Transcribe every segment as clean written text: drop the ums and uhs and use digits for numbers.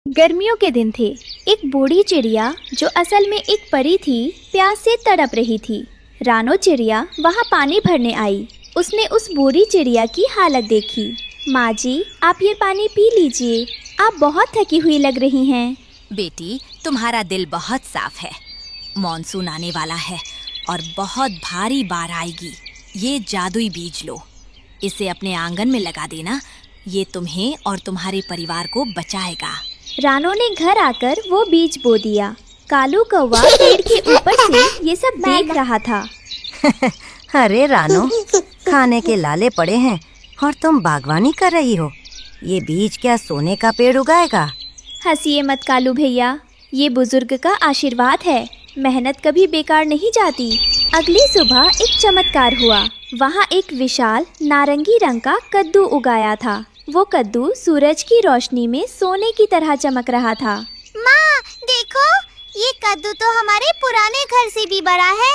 गर्मियों के दिन थे। एक बूढ़ी चिड़िया जो असल में एक परी थी, प्यास से तड़प रही थी। रानो चिड़िया वहाँ पानी भरने आई। उसने उस बूढ़ी चिड़िया की हालत देखी। माँ जी, आप ये पानी पी लीजिए, आप बहुत थकी हुई लग रही हैं। बेटी, तुम्हारा दिल बहुत साफ है। मॉनसून आने वाला है और बहुत भारी बाढ़ आएगी। ये जादुई बीज लो, इसे अपने आंगन में लगा देना। ये तुम्हें और तुम्हारे परिवार को बचाएगा। रानो ने घर आकर वो बीज बो दिया। कालू कौवा पेड़ के ऊपर से ये सब देख रहा था। अरे रानो, खाने के लाले पड़े हैं और तुम बागवानी कर रही हो। ये बीज क्या सोने का पेड़ उगाएगा? हंसिए मत कालू भैया, ये बुजुर्ग का आशीर्वाद है। मेहनत कभी बेकार नहीं जाती। अगली सुबह एक चमत्कार हुआ। वहाँ एक विशाल नारंगी रंग का कद्दू उगाया था। वो कद्दू सूरज की रोशनी में सोने की तरह चमक रहा था। माँ देखो, ये कद्दू तो हमारे पुराने घर से भी बड़ा है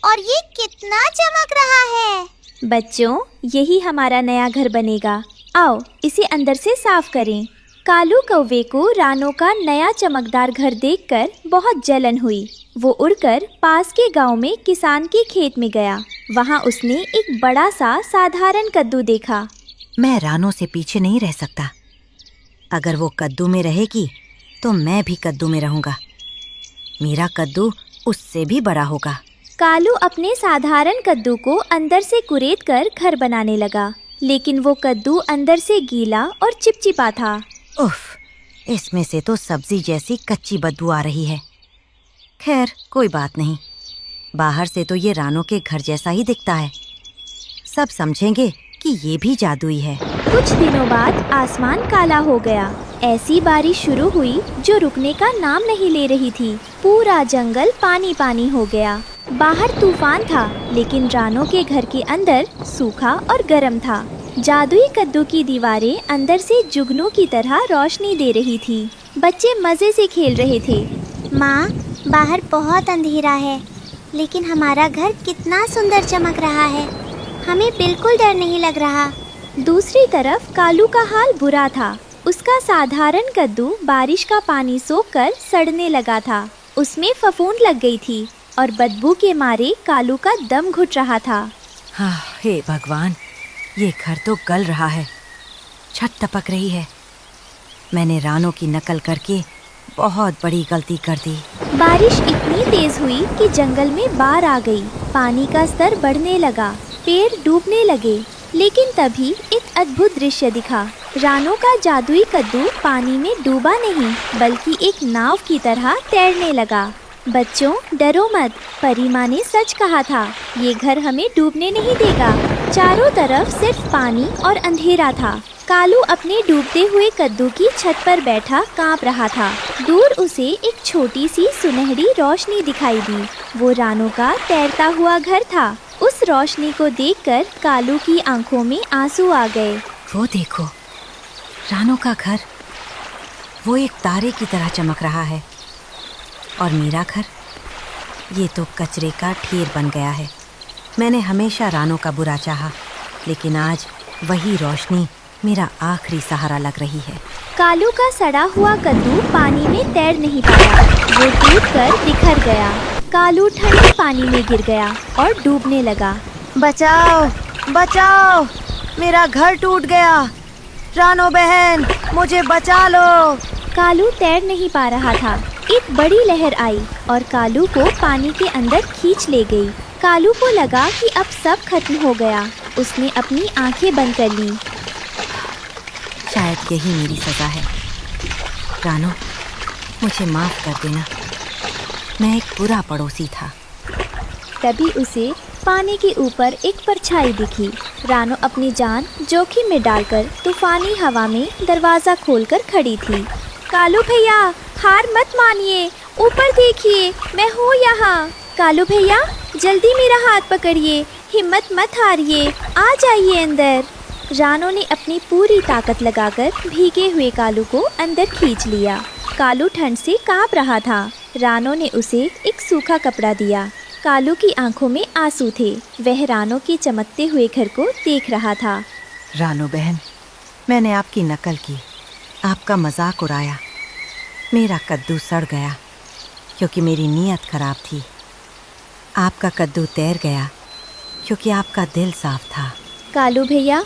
और ये कितना चमक रहा है। बच्चों, यही हमारा नया घर बनेगा। आओ इसे अंदर से साफ करें। कालू कौवे को रानो का नया चमकदार घर देखकर बहुत जलन हुई। वो उड़कर पास के गांव में किसान के खेत में गया। वहां उसने एक बड़ा सा साधारण कद्दू देखा। मैं रानो से पीछे नहीं रह सकता। अगर वो कद्दू में रहेगी तो मैं भी कद्दू में रहूंगा। मेरा कद्दू उससे भी बड़ा होगा। कालू अपने साधारण कद्दू को अंदर से कुरेद कर घर बनाने लगा, लेकिन वो कद्दू अंदर से गीला और चिपचिपा था। उफ, इसमें से तो सब्जी जैसी कच्ची बदबू आ रही है। खैर, कोई बात नहीं। बाहर से तो ये रानो के घर जैसा ही दिखता है। सब समझेंगे कि ये भी जादुई है। कुछ दिनों बाद आसमान काला हो गया। ऐसी बारिश शुरू हुई जो रुकने का नाम नहीं ले रही थी। पूरा जंगल पानी पानी हो गया। बाहर तूफान था, लेकिन रानो के घर के अंदर सूखा और गर्म था। जादुई कद्दू की दीवारें अंदर से जुगनू की तरह रोशनी दे रही थी। बच्चे मजे से खेल रहे थे। माँ, बाहर बहुत अंधेरा है, लेकिन हमारा घर कितना सुंदर चमक रहा है। हमें बिल्कुल डर नहीं लग रहा। दूसरी तरफ कालू का हाल बुरा था। उसका साधारण कद्दू बारिश का पानी सोखकर सड़ने लगा था। उसमें फफूंद लग गई थी और बदबू के मारे कालू का दम घुट रहा था। हाँ, हे भगवान, ये घर तो गल रहा है। छत टपक रही है। मैंने रानो की नकल करके बहुत बड़ी गलती कर दी। बारिश इतनी तेज हुई कि जंगल में बाढ़ आ गई। पानी का स्तर बढ़ने लगा, पेड़ डूबने लगे। लेकिन तभी एक अद्भुत दृश्य दिखा। रानो का जादुई कद्दू पानी में डूबा नहीं, बल्कि एक नाव की तरह तैरने लगा। बच्चों, डरो मत, परी माँ ने सच कहा था। ये घर हमें डूबने नहीं देगा। चारों तरफ सिर्फ पानी और अंधेरा था। कालू अपने डूबते हुए कद्दू की छत पर बैठा कांप रहा था। दूर उसे एक छोटी सी सुनहरी रोशनी दिखाई दी। वो रानो का तैरता हुआ घर था। उस रोशनी को देखकर कालू की आंखों में आंसू आ गए। वो देखो, रानो का घर, वो एक तारे की तरह चमक रहा है। और मेरा घर, ये तो कचरे का ढेर बन गया है। मैंने हमेशा रानो का बुरा चाहा, लेकिन आज वही रोशनी मेरा आखिरी सहारा लग रही है। कालू का सड़ा हुआ कद्दू पानी में तैर नहीं पाया। वो टूटकर बिखर गया। कालू ठंडे पानी में गिर गया और डूबने लगा। बचाओ, बचाओ, मेरा घर टूट गया। रानो बहन, मुझे बचा लो। कालू तैर नहीं पा रहा था। एक बड़ी लहर आई और कालू को पानी के अंदर खींच ले गई। कालू को लगा कि अब सब खत्म हो गया। उसने अपनी आंखें बंद कर ली। शायद यही मेरी सजा है। रानो, मुझे माफ कर देना। मैं एक बुरा पड़ोसी था। तभी उसे पानी के ऊपर एक परछाई दिखी। रानो अपनी जान जोखिम में डालकर तूफानी हवा में दरवाजा खोलकर खड़ी थी। कालू भैया, हार मत मानिए, ऊपर देखिए, मैं हूँ यहाँ। कालू भैया, जल्दी मेरा हाथ पकड़िए, हिम्मत मत हारिए, आ जाइए अंदर। रानो ने अपनी पूरी ताकत लगाकर भीगे हुए कालू को अंदर खींच लिया। कालू ठंड से कांप रहा था। रानो ने उसे एक सूखा कपड़ा दिया। कालू की आंखों में आंसू थे। वह रानो के चमकते हुए घर को देख रहा था। रानो बहन, मैंने आपकी नकल की, आपका मजाक उड़ाया, मेरा कद्दू सड़ गया क्योंकि मेरी नीयत खराब थी। आपका कद्दू तैर गया क्योंकि आपका दिल साफ था। कालू भैया,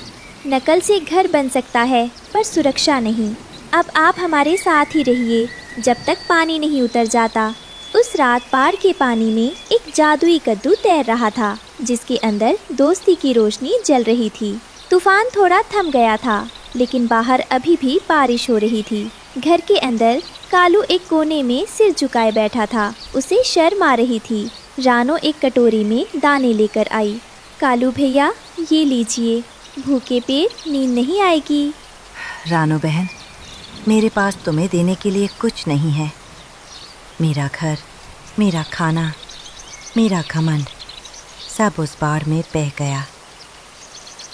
नकल से घर बन सकता है पर सुरक्षा नहीं। अब आप हमारे साथ ही रहिए जब तक पानी नहीं उतर जाता। उस रात पहाड़ के पानी में एक जादुई कद्दू तैर रहा था जिसके अंदर दोस्ती की रोशनी जल रही थी। तूफान थोड़ा थम गया था लेकिन बाहर अभी भी बारिश हो रही थी। घर के अंदर कालू एक कोने में सिर झुकाए बैठा था। उसे शर्म आ रही थी। रानो एक कटोरी में दाने लेकर आई। कालू भैया, ये लीजिए, भूखे पेट नींद नहीं आएगी। रानो बहन, मेरे पास तुम्हें देने के लिए कुछ नहीं है। मेरा घर, मेरा खाना, मेरा घमंड सब उस बाढ़ में बह गया।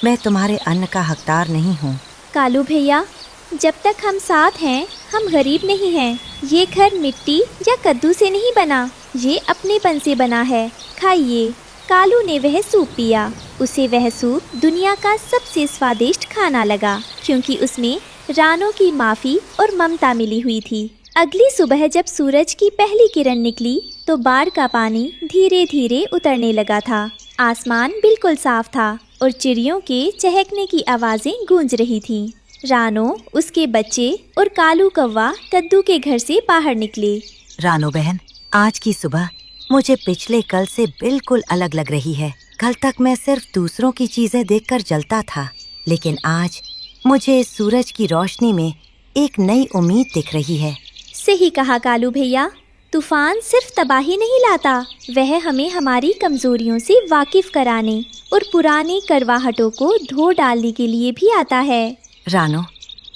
मैं तुम्हारे अन्न का हकदार नहीं हूँ। कालू भैया, जब तक हम साथ हैं हम गरीब नहीं हैं। ये घर मिट्टी या कद्दू से नहीं बना, ये अपनेपन से बना है। खाइए। कालू ने वह सूप पिया। उसे वह सूप दुनिया का सबसे स्वादिष्ट खाना लगा क्योंकि उसमें रानो की माफ़ी और ममता मिली हुई थी। अगली सुबह जब सूरज की पहली किरण निकली तो बाढ़ का पानी धीरे धीरे उतरने लगा था। आसमान बिल्कुल साफ था और चिड़ियों के चहकने की आवाज़ें गूंज रही थीं। रानो, उसके बच्चे और कालू कौवा कद्दू के घर से बाहर निकले। रानो बहन, आज की सुबह मुझे पिछले कल से बिल्कुल अलग लग रही है। कल तक मैं सिर्फ दूसरों की चीजें देखकर जलता था, लेकिन आज मुझे इस सूरज की रोशनी में एक नई उम्मीद दिख रही है। सही कहा कालू भैया। तूफान सिर्फ तबाही नहीं लाता, वह हमें हमारी कमजोरियों से वाकिफ कराने और पुरानी करवाहटों को धो डालने के लिए भी आता है। रानो,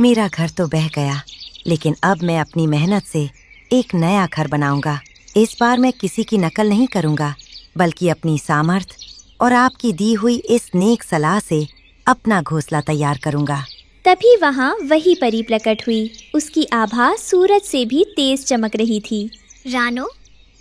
मेरा घर तो बह गया, लेकिन अब मैं अपनी मेहनत से एक नया घर बनाऊंगा। इस बार मैं किसी की नकल नहीं करूंगा, बल्कि अपनी सामर्थ और आपकी दी हुई इस नेक सलाह से अपना घोंसला तैयार करूंगा। तभी वहाँ वही परी प्रकट हुई। उसकी आभा सूरज से भी तेज चमक रही थी। रानो,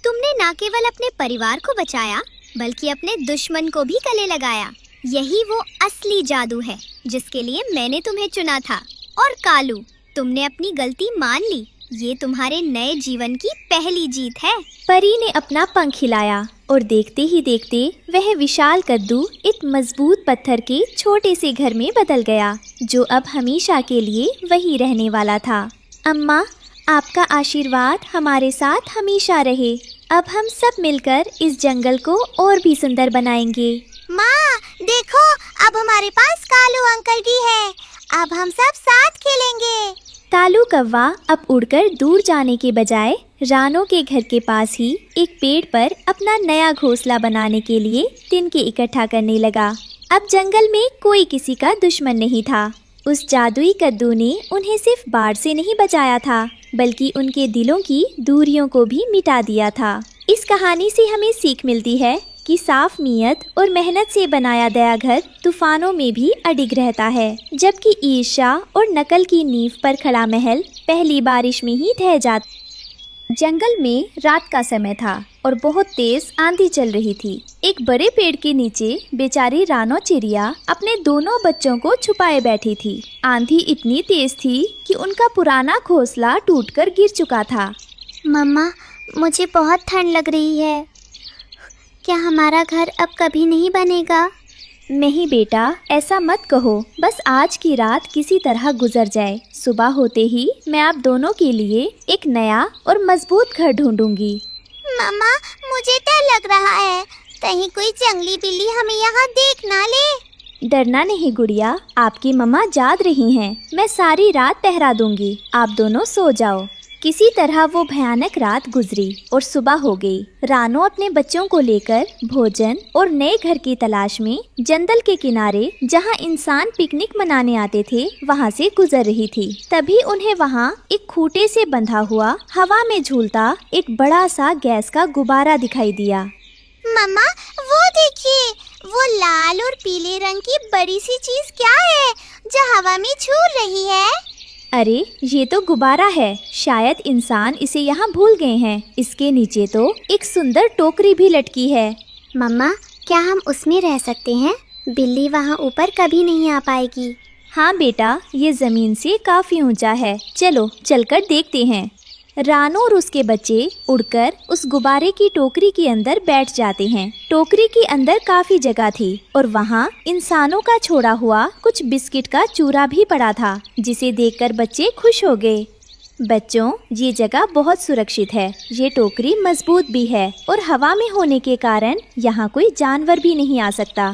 तुमने न केवल अपने परिवार को बचाया बल्कि अपने दुश्मन को भी गले लगाया। यही वो असली जादू है जिसके लिए मैंने तुम्हें चुना था। और कालू, तुमने अपनी गलती मान ली। ये तुम्हारे नए जीवन की पहली जीत है। परी ने अपना पंख हिलाया और देखते ही देखते वह विशाल कद्दू एक मजबूत पत्थर के छोटे से घर में बदल गया जो अब हमेशा के लिए वही रहने वाला था। अम्मा, आपका आशीर्वाद हमारे साथ हमेशा रहे। अब हम सब मिलकर इस जंगल को और भी सुंदर बनाएंगे। माँ, देखो, अब हमारे पास कालू अंकल भी है। अब हम सब साथ खेलेंगे। कालू कौवा अब उड़कर दूर जाने के बजाय रानो के घर के पास ही एक पेड़ पर अपना नया घोंसला बनाने के लिए तिनके इकट्ठा करने लगा। अब जंगल में कोई किसी का दुश्मन नहीं था। उस जादुई कद्दू ने उन्हें सिर्फ बाढ़ से नहीं बचाया था, बल्कि उनके दिलों की दूरियों को भी मिटा दिया था। इस कहानी से हमें सीख मिलती है कि साफ नीयत और मेहनत से बनाया गया घर तूफानों में भी अडिग रहता है, जबकि ईर्ष्या और नकल की नींव पर खड़ा महल पहली बारिश में ही ढह जाता। जंगल में रात का समय था और बहुत तेज आंधी चल रही थी। एक बड़े पेड़ के नीचे बेचारी रानो चिड़िया अपने दोनों बच्चों को छुपाए बैठी थी। आंधी इतनी तेज थी कि उनका पुराना घोंसला टूटकर गिर चुका था। मम्मा, मुझे बहुत ठंड लग रही है। क्या हमारा घर अब कभी नहीं बनेगा? नहीं बेटा, ऐसा मत कहो। बस आज की रात किसी तरह गुजर जाए। सुबह होते ही मैं आप दोनों के लिए एक नया और मजबूत घर ढूंढूंगी। मम्मा, मुझे डर लग रहा है। कहीं कोई जंगली बिल्ली हमें यहाँ देख ना ले। डरना नहीं गुड़िया, आपकी मम्मा जाग रही हैं। मैं सारी रात पहरा दूंगी। आप दोनों सो जाओ। किसी तरह वो भयानक रात गुजरी और सुबह हो गई। रानो अपने बच्चों को लेकर भोजन और नए घर की तलाश में जंगल के किनारे, जहां इंसान पिकनिक मनाने आते थे, वहां से गुजर रही थी। तभी उन्हें वहां एक खूंटे से बंधा हुआ हवा में झूलता एक बड़ा सा गैस का गुब्बारा दिखाई दिया। मम्मा, वो देखिए, वो लाल और पीले रंग की बड़ी सी चीज क्या है जो हवा में झूल रही है? अरे, ये तो गुब्बारा है। शायद इंसान इसे यहाँ भूल गए हैं। इसके नीचे तो एक सुंदर टोकरी भी लटकी है। मम्मा, क्या हम उसमें रह सकते हैं? बिल्ली वहाँ ऊपर कभी नहीं आ पाएगी। हाँ बेटा, ये जमीन से काफी ऊंचा है। चलो चलकर देखते हैं। रानो और उसके बच्चे उड़कर उस गुब्बारे की टोकरी के अंदर बैठ जाते हैं। टोकरी के अंदर काफी जगह थी और वहाँ इंसानों का छोड़ा हुआ कुछ बिस्किट का चूरा भी पड़ा था, जिसे देखकर बच्चे खुश हो गए। बच्चों, ये जगह बहुत सुरक्षित है। ये टोकरी मजबूत भी है और हवा में होने के कारण यहाँ कोई जानवर भी नहीं आ सकता।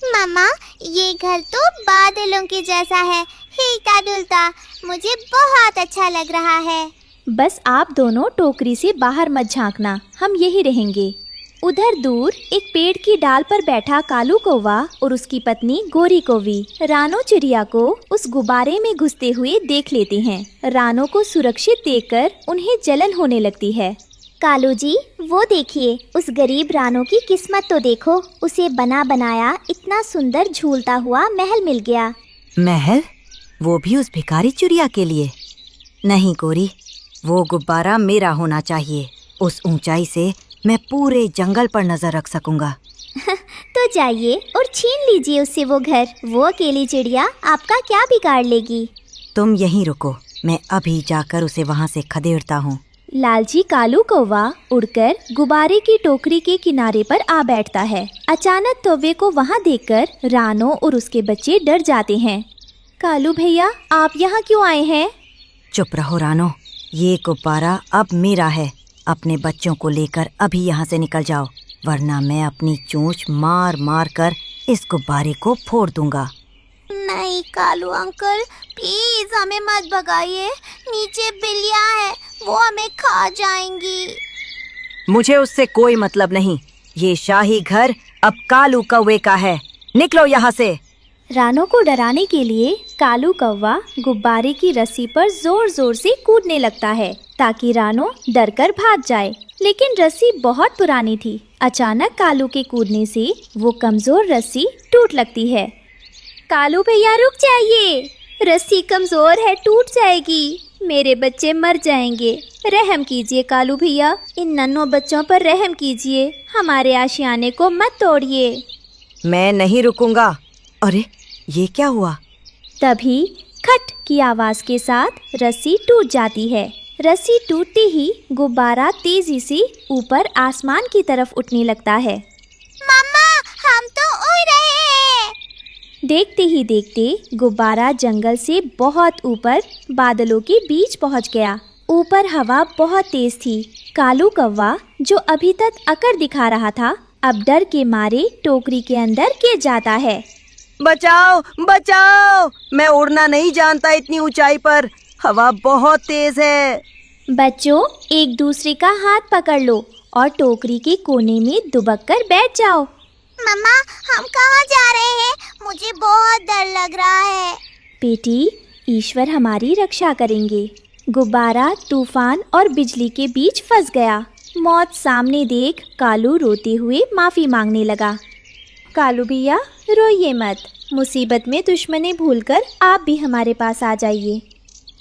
मम्मा, ये घर तो बादलों के जैसा है, हिलता डुलता। मुझे बहुत अच्छा लग रहा है। बस आप दोनों टोकरी से बाहर मत झांकना, हम यही रहेंगे। उधर दूर एक पेड़ की डाल पर बैठा कालू कौवा और उसकी पत्नी गोरी कौवी रानो चिड़िया को उस गुब्बारे में घुसते हुए देख लेते हैं। रानो को सुरक्षित देखकर उन्हें जलन होने लगती है। कालू जी, वो देखिए, उस गरीब रानो की किस्मत तो देखो। उसे बना बनाया इतना सुंदर झूलता हुआ महल मिल गया। महल? वो भी उस भिखारी चिड़िया के लिए? नहीं गोरी, वो गुब्बारा मेरा होना चाहिए। उस ऊंचाई से मैं पूरे जंगल पर नजर रख सकूंगा। तो जाइए और छीन लीजिए उससे वो घर। वो अकेली चिड़िया आपका क्या बिगाड़ लेगी। तुम यहीं रुको, मैं अभी जाकर उसे वहाँ से खदेड़ता हूँ। लालची कालू कौवा उड़कर गुब्बारे की टोकरी के किनारे पर आ बैठता है। अचानक कौवे को वहाँ देखकर रानो और उसके बच्चे डर जाते हैं। कालू भैया, आप यहाँ क्यों आए हैं? चुप रहो रानो, ये गुब्बारा अब मेरा है। अपने बच्चों को लेकर अभी यहाँ से निकल जाओ, वरना मैं अपनी चोंच मार मार कर इस गुब्बारे को फोड़ दूंगा। नहीं कालू अंकल, प्लीज हमें मत भगाइए। नीचे बिल्लियाँ हैं, वो हमें खा जाएंगी। मुझे उससे कोई मतलब नहीं। ये शाही घर अब कालू कौवे का है। निकलो यहाँ से। रानो को डराने के लिए कालू कौवा गुब्बारे की रस्सी पर जोर जोर से कूदने लगता है ताकि रानो डरकर भाग जाए, लेकिन रस्सी बहुत पुरानी थी। अचानक कालू के कूदने से वो कमजोर रस्सी टूट लगती है। कालू भैया रुक जाइए, रस्सी कमजोर है, टूट जाएगी, मेरे बच्चे मर जाएंगे। रहम कीजिए कालू भैया, इन नन्हों बच्चों पर रहम कीजिए, हमारे आशियाने को मत तोड़िए। मैं नहीं रुकूंगा। अरे ये क्या हुआ? तभी खट की आवाज के साथ रस्सी टूट जाती है। रस्सी टूटते ही गुब्बारा तेजी से ऊपर आसमान की तरफ उठने लगता है। मम्मा, हम तो उड़ रहे हैं। देखते ही देखते गुब्बारा जंगल से बहुत ऊपर बादलों के बीच पहुंच गया। ऊपर हवा बहुत तेज थी। कालू कौवा, जो अभी तक अकड़ दिखा रहा था, अब डर के मारे टोकरी के अंदर गिर जाता है। बचाओ बचाओ, मैं उड़ना नहीं जानता इतनी ऊंचाई पर, हवा बहुत तेज है। बच्चों, एक दूसरे का हाथ पकड़ लो और टोकरी के कोने में दुबक कर बैठ जाओ। मम्मा, हम कहाँ जा रहे हैं? मुझे बहुत डर लग रहा है। बेटी, ईश्वर हमारी रक्षा करेंगे। गुब्बारा तूफान और बिजली के बीच फंस गया। मौत सामने देख कालू रोते हुए माफी मांगने लगा। कालू भैया, रोइए मत, मुसीबत में दुश्मनी भूलकर आप भी हमारे पास आ जाइए।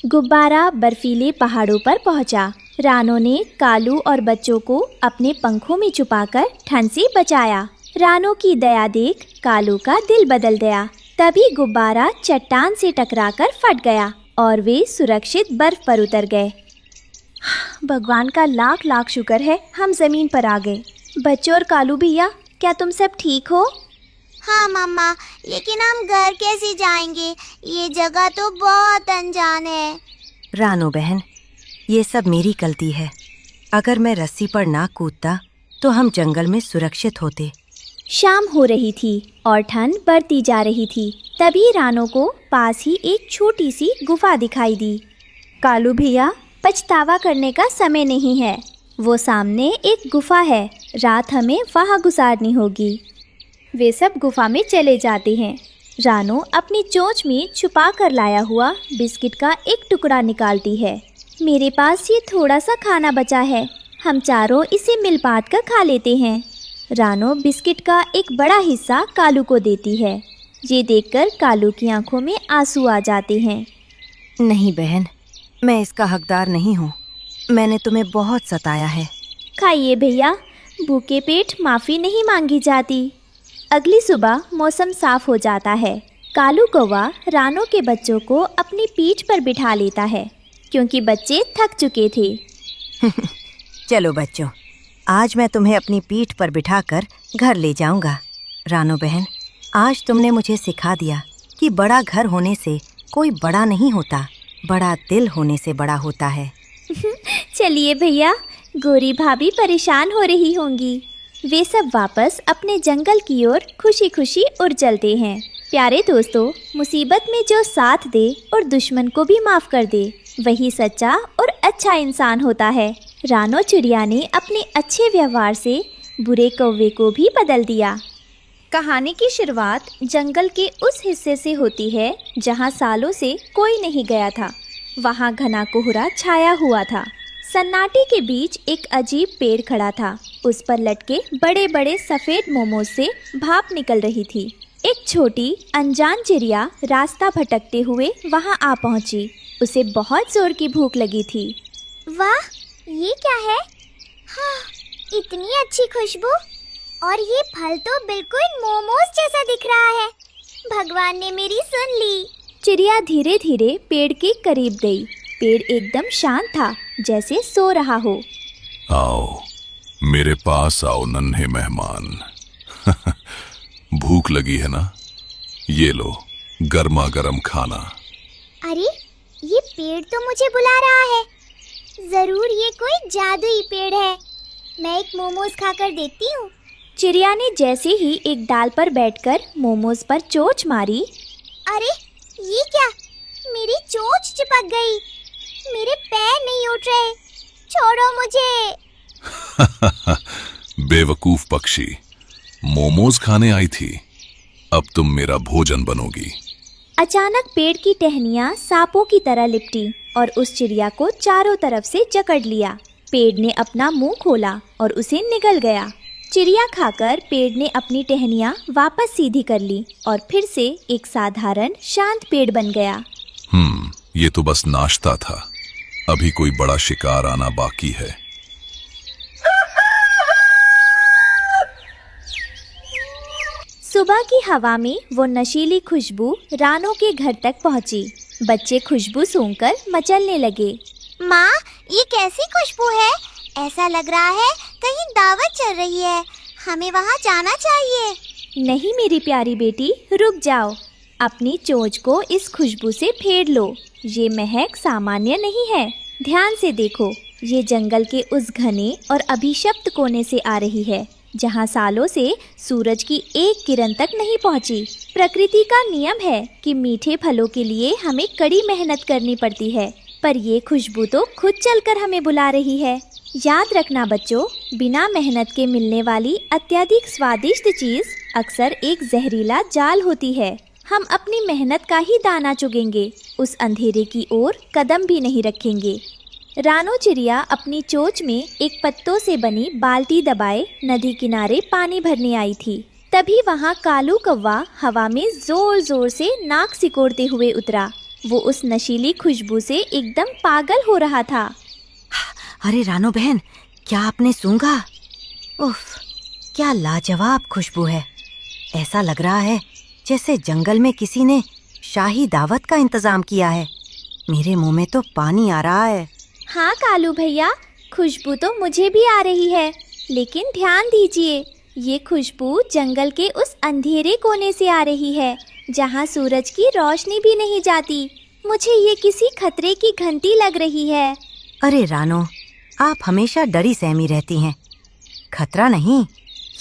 गुब्बारा बर्फीले पहाड़ों पर पहुंचा। रानो ने कालू और बच्चों को अपने पंखों में छुपाकर ठंड से बचाया। रानो की दया देख कालू का दिल बदल गया। तभी गुब्बारा चट्टान से टकराकर फट गया और वे सुरक्षित बर्फ पर उतर गए। भगवान का लाख लाख शुक्र है, हम जमीन पर आ गए। बच्चों और कालू भैया, क्या तुम सब ठीक हो? हाँ मम्मा, लेकिन हम घर कैसे जाएंगे? ये जगह तो बहुत अनजान है। रानो बहन, ये सब मेरी गलती है। अगर मैं रस्सी पर ना कूदता तो हम जंगल में सुरक्षित होते। शाम हो रही थी और ठंड बढ़ती जा रही थी। तभी रानो को पास ही एक छोटी सी गुफा दिखाई दी। कालू भैया, पछतावा करने का समय नहीं है। वो सामने एक गुफा है, रात हमें वहाँ गुजारनी होगी। वे सब गुफा में चले जाते हैं। रानो अपनी चोंच में छुपा कर लाया हुआ बिस्किट का एक टुकड़ा निकालती है। मेरे पास ये थोड़ा सा खाना बचा है, हम चारों इसे मिल बांट कर खा लेते हैं। रानो बिस्किट का एक बड़ा हिस्सा कालू को देती है। ये देखकर कालू की आंखों में आंसू आ जाते हैं। नहीं बहन, मैं इसका हकदार नहीं हूँ। मैंने तुम्हें बहुत सताया है। खाइए भैया, भूखे पेट माफ़ी नहीं मांगी जाती। अगली सुबह मौसम साफ हो जाता है। कालू कौवा रानो के बच्चों को अपनी पीठ पर बिठा लेता है, क्योंकि बच्चे थक चुके थे। चलो बच्चों, आज मैं तुम्हें अपनी पीठ पर बिठाकर घर ले जाऊंगा। रानो बहन, आज तुमने मुझे सिखा दिया कि बड़ा घर होने से कोई बड़ा नहीं होता, बड़ा दिल होने से बड़ा होता है। चलिए भैया, गोरी भाभी परेशान हो रही होंगी। वे सब वापस अपने जंगल की ओर खुशी खुशी उड़ चलते हैं। प्यारे दोस्तों, मुसीबत में जो साथ दे और दुश्मन को भी माफ़ कर दे, वही सच्चा और अच्छा इंसान होता है। रानो चिड़िया ने अपने अच्छे व्यवहार से बुरे कौवे को भी बदल दिया। कहानी की शुरुआत जंगल के उस हिस्से से होती है जहाँ सालों से कोई नहीं गया था। वहाँ घना कोहरा छाया हुआ था। सन्नाटे के बीच एक अजीब पेड़ खड़ा था। उस पर लटके बड़े बड़े सफ़ेद मोमोज से भाप निकल रही थी। एक छोटी अनजान चिड़िया रास्ता भटकते हुए वहाँ आ पहुँची। उसे बहुत जोर की भूख लगी थी। वाह, ये क्या है? हाँ, इतनी अच्छी खुशबू, और ये फल तो बिल्कुल मोमोज जैसा दिख रहा है। भगवान ने मेरी सुन ली। चिड़िया धीरे धीरे पेड़ के करीब गई। पेड़ एकदम शांत था, जैसे सो रहा हो। आओ, मेरे पास आओ नन्हे मेहमान। भूख लगी है ना? ये लो गर्मा गर्म खाना। अरे, ये पेड़ तो मुझे बुला रहा है। जरूर ये कोई जादुई पेड़ है। मैं एक मोमोज खाकर देखती हूँ। चिड़िया ने जैसे ही एक डाल पर बैठकर मोमोज पर चोंच मारी। अरे, ये क्या? मेरी चोंच चिपक गई। मेरे पैर नहीं उठ रहे। छोड़ो मुझे। बेवकूफ पक्षी, मोमोज खाने आई थी, अब तुम मेरा भोजन बनोगी। अचानक पेड़ की टहनियाँ सांपों की तरह लिपटी और उस चिड़िया को चारों तरफ से जकड़ लिया। पेड़ ने अपना मुंह खोला और उसे निगल गया। चिड़िया खाकर पेड़ ने अपनी टहनियाँ वापस सीधी कर ली और फिर से एक साधारण शांत पेड़ बन गया। ये तो बस नाश्ता था, अभी कोई बड़ा शिकार आना बाकी है। सुबह की हवा में वो नशीली खुशबू रानो के घर तक पहुंची। बच्चे खुशबू सूंघकर मचलने लगे। माँ, ये कैसी खुशबू है? ऐसा लग रहा है कहीं दावत चल रही है। हमें वहाँ जाना चाहिए। नहीं मेरी प्यारी बेटी, रुक जाओ। अपनी चोंच को इस खुशबू से फेर लो। ये महक सामान्य नहीं है। ध्यान से देखो, ये जंगल के उस घने और अभिशप्त कोने से आ रही है जहाँ सालों से सूरज की एक किरण तक नहीं पहुँची। प्रकृति का नियम है कि मीठे फलों के लिए हमें कड़ी मेहनत करनी पड़ती है, पर ये खुशबू तो खुद चलकर हमें बुला रही है। याद रखना बच्चों, बिना मेहनत के मिलने वाली अत्यधिक स्वादिष्ट चीज़ अक्सर एक जहरीला जाल होती है। हम अपनी मेहनत का ही दाना चुगेंगे, उस अंधेरे की ओर कदम भी नहीं रखेंगे। रानो चिड़िया अपनी चोंच में एक पत्तों से बनी बाल्टी दबाए नदी किनारे पानी भरने आई थी। तभी वहाँ कालू कौवा हवा में जोर जोर से नाक सिकोड़ते हुए उतरा। वो उस नशीली खुशबू से एकदम पागल हो रहा था। अरे रानो बहन, क्या आपने सूंघा? उफ, क्या लाजवाब खुशबू है। ऐसा लग रहा है जैसे जंगल में किसी ने शाही दावत का इंतजाम किया है। मेरे मुंह में तो पानी आ रहा है। हाँ कालू भैया, खुशबू तो मुझे भी आ रही है, लेकिन ध्यान दीजिए, ये खुशबू जंगल के उस अंधेरे कोने से आ रही है जहाँ सूरज की रोशनी भी नहीं जाती। मुझे ये किसी खतरे की घंटी लग रही है। अरे रानो, आप हमेशा डरी सहमी रहती हैं। खतरा नहीं,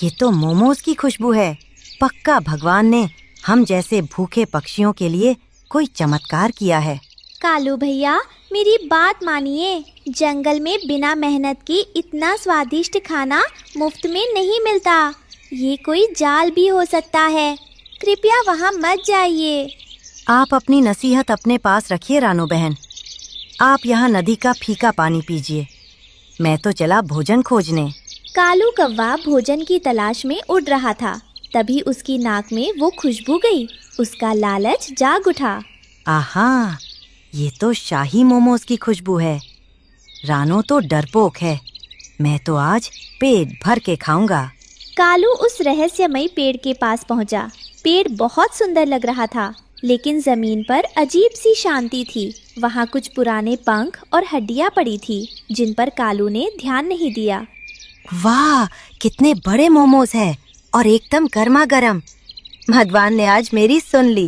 ये तो मोमोज की खुशबू है। पक्का भगवान ने हम जैसे भूखे पक्षियों के लिए कोई चमत्कार किया है। कालू भैया, मेरी बात मानिए। जंगल में बिना मेहनत की इतना स्वादिष्ट खाना मुफ्त में नहीं मिलता। ये कोई जाल भी हो सकता है। कृपया वहाँ मत जाइए। आप अपनी नसीहत अपने पास रखिए रानो बहन। आप यहाँ नदी का फीका पानी पीजिए। मैं तो चला भोजन खोजने। कालू कौवा भोजन की तलाश में उड़ रहा था। तभी उसकी नाक में वो खुशबू गई। उसका लालच जाग उठा। आहा, ये तो शाही मोमोज की खुशबू है। रानो तो डरपोक है। मैं तो आज पेट भर के खाऊंगा। कालू उस रहस्यमयी पेड़ के पास पहुंचा। पेड़ बहुत सुंदर लग रहा था। लेकिन जमीन पर अजीब सी शांति थी। वहाँ कुछ पुराने पंख और हड्डियाँ पड़ी थी जिन पर कालू ने ध्यान नहीं दिया। वाह, कितने बड़े मोमोज हैं और एकदम गर्मा गर्म। भगवान ने आज मेरी सुन ली।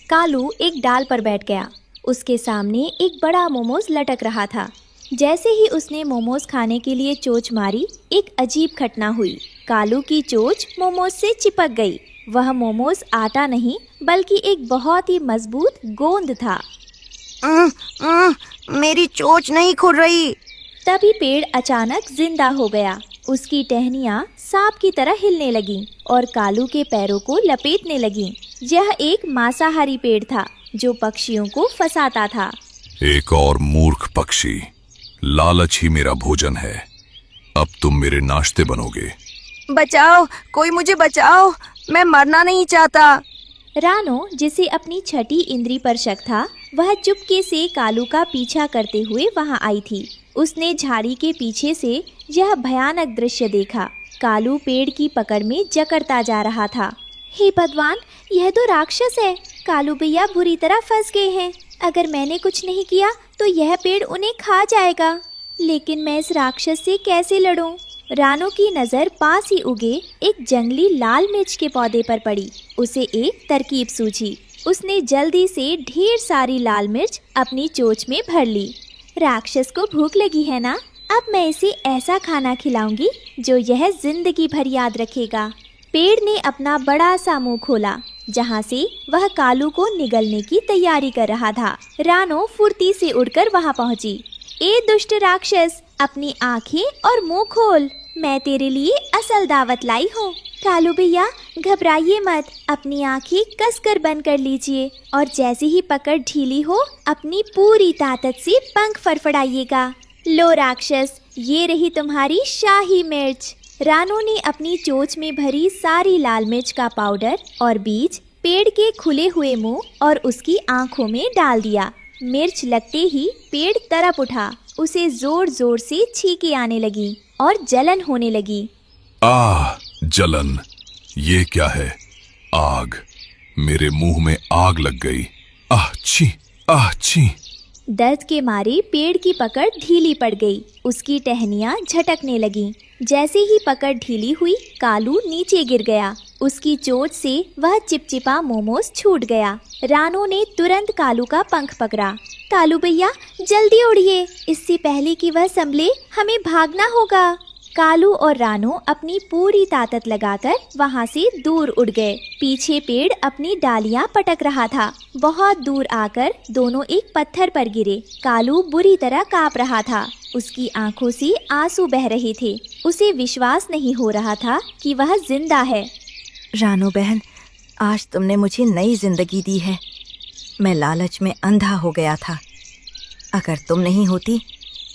कालू एक डाल पर बैठ गया। उसके सामने एक बड़ा मोमोज लटक रहा था। जैसे ही उसने मोमोज खाने के लिए चोंच मारी, एक अजीब घटना हुई। कालू की चोंच मोमोज से चिपक गई। वह मोमोज आटा नहीं बल्कि एक बहुत ही मजबूत गोंद था। मेरी चोंच नहीं खुल रही। तभी पेड़ अचानक जिंदा हो गया। उसकी टहनियाँ सांप की तरह हिलने लगीं और कालू के पैरों को लपेटने लगीं। यह एक मांसाहारी पेड़ था जो पक्षियों को फंसाता था। एक और मूर्ख पक्षी। लालच ही मेरा भोजन है। अब तुम मेरे नाश्ते बनोगे। बचाओ, कोई मुझे बचाओ, मैं मरना नहीं चाहता। रानो, जिसे अपनी छठी इंद्री पर शक था, वह चुपके से कालू का पीछा करते हुए वहां आई थी। उसने झाड़ी के पीछे से यह भयानक दृश्य देखा। कालू पेड़ की पकड़ में जकड़ता जा रहा था। हे भगवान, यह तो राक्षस है। कालू भैया बुरी तरह फंस गए हैं। अगर मैंने कुछ नहीं किया तो यह पेड़ उन्हें खा जाएगा। लेकिन मैं इस राक्षस से कैसे लड़ूं? रानो की नज़र पास ही उगे एक जंगली लाल मिर्च के पौधे पर पड़ी। उसे एक तरकीब सूझी। उसने जल्दी से ढेर सारी लाल मिर्च अपनी चोंच में भर ली। राक्षस को भूख लगी है ना? अब मैं इसे ऐसा खाना खिलाऊंगी जो यह जिंदगी भर याद रखेगा। पेड़ ने अपना बड़ा सा मुंह खोला जहाँ से वह कालू को निगलने की तैयारी कर रहा था। रानो फुर्ती से उड़कर वहाँ पहुँची। ए दुष्ट राक्षस, अपनी आँखें और मुंह खोल। मैं तेरे लिए असल दावत लाई हूँ। कालू भैया, घबराइए मत। अपनी आँखें कसकर बंद कर लीजिए और जैसे ही पकड़ ढीली हो, अपनी पूरी ताकत से पंख फड़फड़ाइएगा। लो राक्षस, ये रही तुम्हारी शाही मिर्च। रानो ने अपनी चोंच में भरी सारी लाल मिर्च का पाउडर और बीज पेड़ के खुले हुए मुंह और उसकी आँखों में डाल दिया। मिर्च लगते ही पेड़ तड़प उठा। उसे जोर जोर से छींकें आने लगी और जलन होने लगी। जलन। ये क्या है? आग। मेरे मुंह में आग लग गई। छी। दर्द के मारे पेड़ की पकड़ ढीली पड़ गई। उसकी टहनियाँ झटकने लगीं। जैसे ही पकड़ ढीली हुई, कालू नीचे गिर गया। उसकी चोट से वह चिपचिपा मोमोज छूट गया। रानो ने तुरंत कालू का पंख पकड़ा। कालू भैया, जल्दी उड़िए, इससे पहले कि वह संभले हमें भागना होगा। कालू और रानो अपनी पूरी ताकत लगाकर वहाँ से दूर उड़ गए। पीछे पेड़ अपनी डालियाँ पटक रहा था। बहुत दूर आकर दोनों एक पत्थर पर गिरे। कालू बुरी तरह काँप रहा था। उसकी आंखों से आंसू बह रहे थे। उसे विश्वास नहीं हो रहा था कि वह जिंदा है। रानो बहन, आज तुमने मुझे नई जिंदगी दी है। मैं लालच में अंधा हो गया था। अगर तुम नहीं होती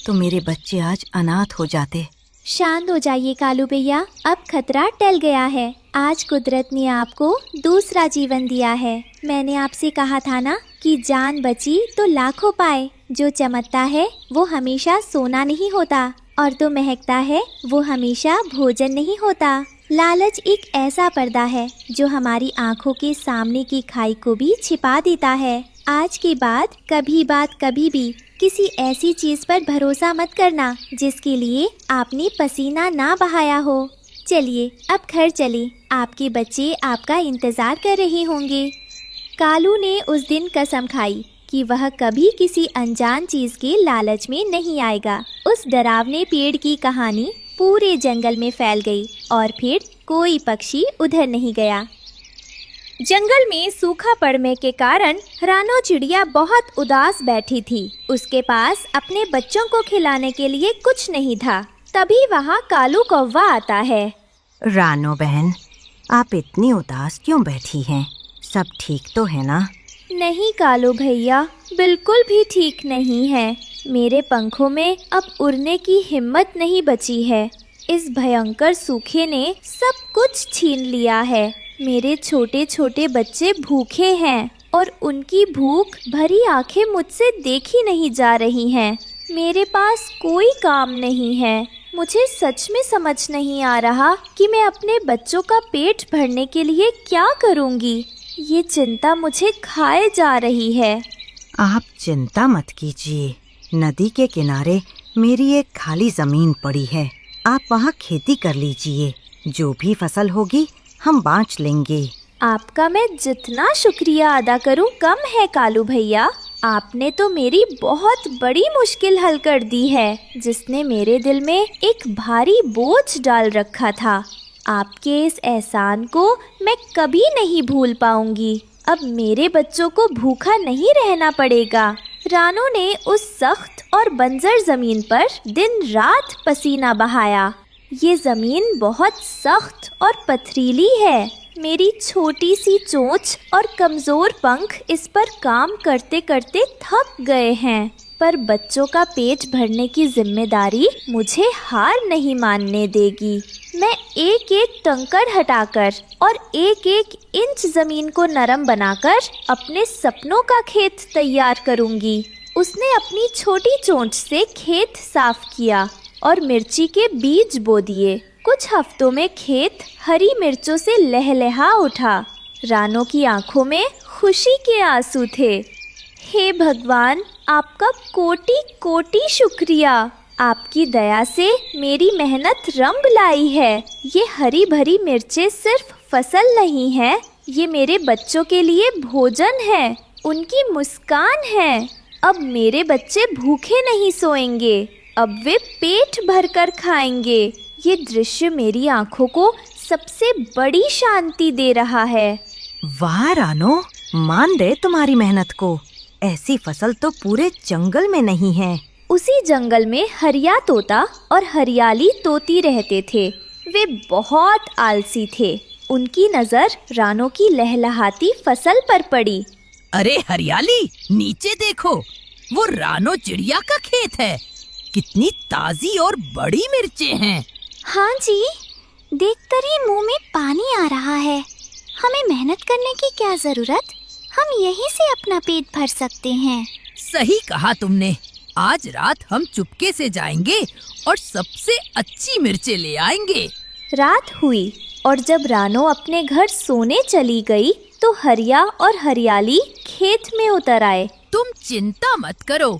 तो मेरे बच्चे आज अनाथ हो जाते। शांत हो जाइए कालू भैया, अब खतरा टल गया है। आज कुदरत ने आपको दूसरा जीवन दिया है। मैंने आपसे कहा था ना कि जान बची तो लाखों पाए। जो चमकता है वो हमेशा सोना नहीं होता, और जो महकता है वो हमेशा भोजन नहीं होता। लालच एक ऐसा पर्दा है जो हमारी आँखों के सामने की खाई को भी छिपा देता है। आज के बाद कभी भी किसी ऐसी चीज पर भरोसा मत करना जिसके लिए आपने पसीना ना बहाया हो। चलिए अब घर चले, आपके बच्चे आपका इंतजार कर रहे होंगे। कालू ने उस दिन कसम खाई कि वह कभी किसी अनजान चीज के लालच में नहीं आएगा। उस डरावने पेड़ की कहानी पूरे जंगल में फैल गई और फिर कोई पक्षी उधर नहीं गया। जंगल में सूखा पड़ने के कारण रानो चिड़िया बहुत उदास बैठी थी। उसके पास अपने बच्चों को खिलाने के लिए कुछ नहीं था। तभी वहाँ कालू कौवा आता है। रानो बहन, आप इतनी उदास क्यों बैठी हैं? सब ठीक तो है ना? नहीं कालू भैया, बिल्कुल भी ठीक नहीं है। मेरे पंखों में अब उड़ने की हिम्मत नहीं बची है। इस भयंकर सूखे ने सब कुछ छीन लिया है। मेरे छोटे छोटे बच्चे भूखे हैं और उनकी भूख भरी आंखें मुझसे देखी नहीं जा रही हैं। मेरे पास कोई काम नहीं है। मुझे सच में समझ नहीं आ रहा कि मैं अपने बच्चों का पेट भरने के लिए क्या करूंगी। ये चिंता मुझे खाए जा रही है। आप चिंता मत कीजिए, नदी के किनारे मेरी एक खाली जमीन पड़ी है, आप वहाँ खेती कर लीजिए। जो भी फसल होगी हम बाँट लेंगे। आपका मैं जितना शुक्रिया अदा करूं कम है कालू भैया। आपने तो मेरी बहुत बड़ी मुश्किल हल कर दी है, जिसने मेरे दिल में एक भारी बोझ डाल रखा था। आपके इस एहसान को मैं कभी नहीं भूल पाऊंगी। अब मेरे बच्चों को भूखा नहीं रहना पड़ेगा। रानो ने उस सख्त और बंजर जमीन पर दिन रात पसीना बहाया। ये जमीन बहुत सख्त और पथरीली है। मेरी छोटी सी चोंच और कमजोर पंख इस पर काम करते करते थक गए हैं, पर बच्चों का पेट भरने की जिम्मेदारी मुझे हार नहीं मानने देगी। मैं एक एक कंकड़ हटाकर और एक एक इंच जमीन को नरम बनाकर अपने सपनों का खेत तैयार करूंगी। उसने अपनी छोटी चोंच से खेत साफ किया और मिर्ची के बीज बो दिए। कुछ हफ्तों में खेत हरी मिर्चों से लहलहा उठा। रानो की आंखों में खुशी के आंसू थे। हे भगवान, आपका कोटि कोटि शुक्रिया। आपकी दया से मेरी मेहनत रंग लाई है। ये हरी भरी मिर्चें सिर्फ फसल नहीं है, ये मेरे बच्चों के लिए भोजन है, उनकी मुस्कान है। अब मेरे बच्चे भूखे नहीं सोएंगे, अब वे पेट भरकर खाएंगे। ये दृश्य मेरी आंखों को सबसे बड़ी शांति दे रहा है। वाह रानो, मान दे तुम्हारी मेहनत को। ऐसी फसल तो पूरे जंगल में नहीं है। उसी जंगल में हरिया तोता और हरियाली तोती रहते थे। वे बहुत आलसी थे। उनकी नजर रानो की लहलहाती फसल पर पड़ी। अरे हरियाली, नीचे देखो, वो रानो चिड़िया का खेत है। कितनी ताजी और बड़ी मिर्चें हैं। हाँ जी, देखकर ही मुंह में पानी आ रहा है। हमें मेहनत करने की क्या जरूरत, हम यहीं से अपना पेट भर सकते हैं। सही कहा तुमने। आज रात हम चुपके से जाएंगे और सबसे अच्छी मिर्चें ले आएंगे। रात हुई और जब रानो अपने घर सोने चली गई तो हरिया और हरियाली खेत में उतर आए। तुम चिंता मत करो,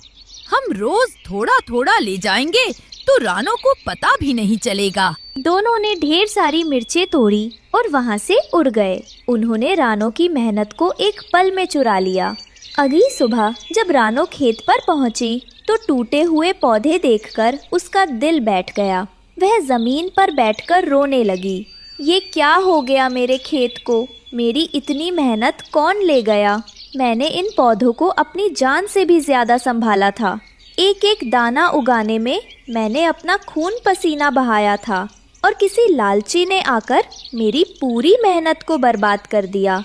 हम रोज थोड़ा थोड़ा ले जाएंगे तो रानो को पता भी नहीं चलेगा। दोनों ने ढेर सारी मिर्चें तोड़ी और वहाँ से उड़ गए। उन्होंने रानो की मेहनत को एक पल में चुरा लिया। अगली सुबह जब रानो खेत पर पहुँची तो टूटे हुए पौधे देखकर उसका दिल बैठ गया। वह जमीन पर बैठकर रोने लगी। ये क्या हो गया मेरे खेत को? मेरी इतनी मेहनत कौन ले गया? मैंने इन पौधों को अपनी जान से भी ज्यादा संभाला था। एक एक दाना उगाने में मैंने अपना खून पसीना बहाया था और किसी लालची ने आकर मेरी पूरी मेहनत को बर्बाद कर दिया।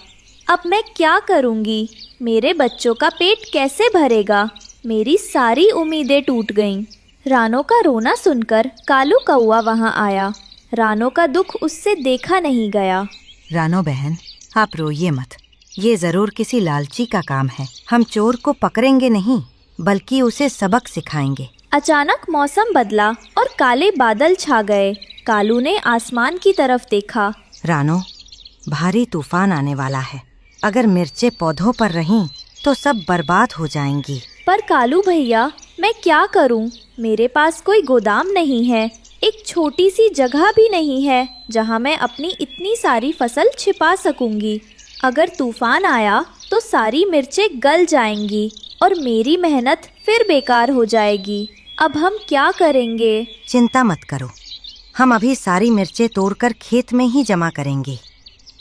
अब मैं क्या करूँगी? मेरे बच्चों का पेट कैसे भरेगा? मेरी सारी उम्मीदें टूट गईं। रानो का रोना सुनकर कालू कौआ वहाँ आया। रानो का दुख उससे देखा नहीं गया। रानो बहन, आप रोइए मत। ये जरूर किसी लालची का काम है। हम चोर को पकड़ेंगे नहीं, बल्कि उसे सबक सिखाएंगे। अचानक मौसम बदला और काले बादल छा गए। कालू ने आसमान की तरफ देखा। रानो, भारी तूफान आने वाला है। अगर मिर्चें पौधों पर रहीं तो सब बर्बाद हो जाएंगी। पर कालू भैया, मैं क्या करूं? मेरे पास कोई गोदाम नहीं है, एक छोटी सी जगह भी नहीं है जहां मैं अपनी इतनी सारी फसल छिपा सकूंगी। अगर तूफान आया तो सारी मिर्चें गल जाएंगी और मेरी मेहनत फिर बेकार हो जाएगी। अब हम क्या करेंगे? चिंता मत करो, हम अभी सारी मिर्चें तोड़कर खेत में ही जमा करेंगे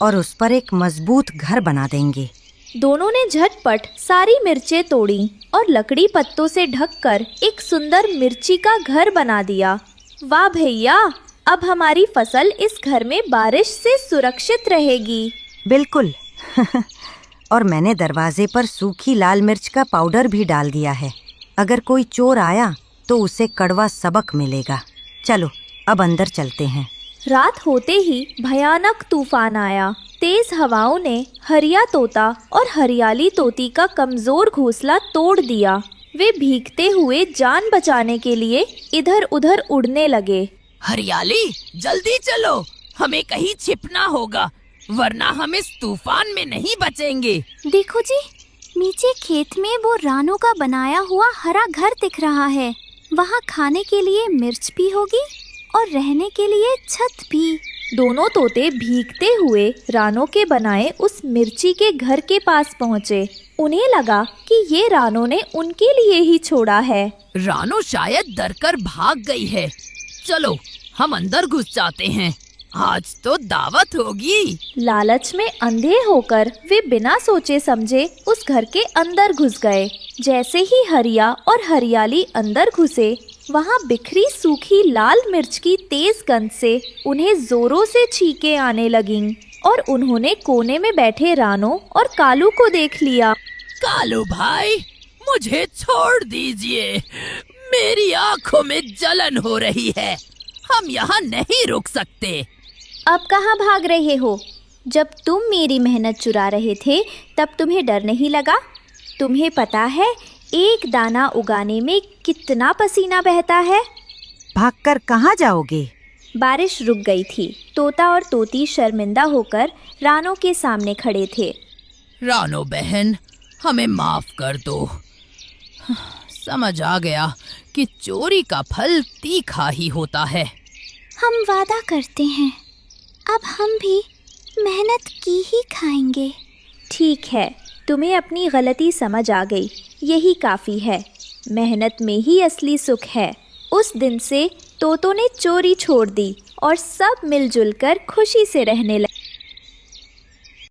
और उस पर एक मजबूत घर बना देंगे। दोनों ने झटपट सारी मिर्चें तोड़ी और लकड़ी पत्तों से ढककर एक सुंदर मिर्ची का घर बना दिया। वाह भैया, अब हमारी फसल इस घर में बारिश से सुरक्षित रहेगी। बिल्कुल। और मैंने दरवाजे पर सूखी लाल मिर्च का पाउडर भी डाल दिया है। अगर कोई चोर आया तो उसे कड़वा सबक मिलेगा। चलो अब अंदर चलते हैं। रात होते ही भयानक तूफान आया। तेज हवाओं ने हरिया तोता और हरियाली तोती का कमजोर घोंसला तोड़ दिया। वे भीगते हुए जान बचाने के लिए इधर उधर उड़ने लगे। हरियाली, जल्दी चलो, हमें कहीं छिपना होगा। वरना हम इस तूफान में नहीं बचेंगे। देखो जी, नीचे खेत में वो रानों का बनाया हुआ हरा घर दिख रहा है। वहाँ खाने के लिए मिर्च भी होगी और रहने के लिए छत भी। दोनों तोते भीगते हुए रानों के बनाए उस मिर्ची के घर के पास पहुँचे। उन्हें लगा कि ये रानों ने उनके लिए ही छोड़ा है। रानो शायद डर कर भाग गई है। चलो हम अंदर घुस जाते हैं, आज तो दावत होगी। लालच में अंधे होकर वे बिना सोचे समझे उस घर के अंदर घुस गए। जैसे ही हरिया और हरियाली अंदर घुसे, वहाँ बिखरी सूखी लाल मिर्च की तेज गंध से उन्हें जोरों से छींकें आने लगीं और उन्होंने कोने में बैठे रानो और कालू को देख लिया। कालू भाई, मुझे छोड़ दीजिए, मेरी आंखों में जलन हो रही है, हम यहाँ नहीं रुक सकते। अब कहाँ भाग रहे हो? जब तुम मेरी मेहनत चुरा रहे थे तब तुम्हें डर नहीं लगा? तुम्हें पता है एक दाना उगाने में कितना पसीना बहता है? भागकर कहाँ जाओगे? बारिश रुक गई थी। तोता और तोती शर्मिंदा होकर रानो के सामने खड़े थे। रानो बहन, हमें माफ कर दो। समझ आ गया कि चोरी का फल तीखा ही होता है। हम वादा करते हैं, अब हम भी मेहनत की ही खाएंगे। ठीक है, तुम्हें अपनी गलती समझ आ गई, यही काफ़ी है। मेहनत में ही असली सुख है। उस दिन से तोतों ने चोरी छोड़ दी और सब मिलजुल कर खुशी से रहने लगे।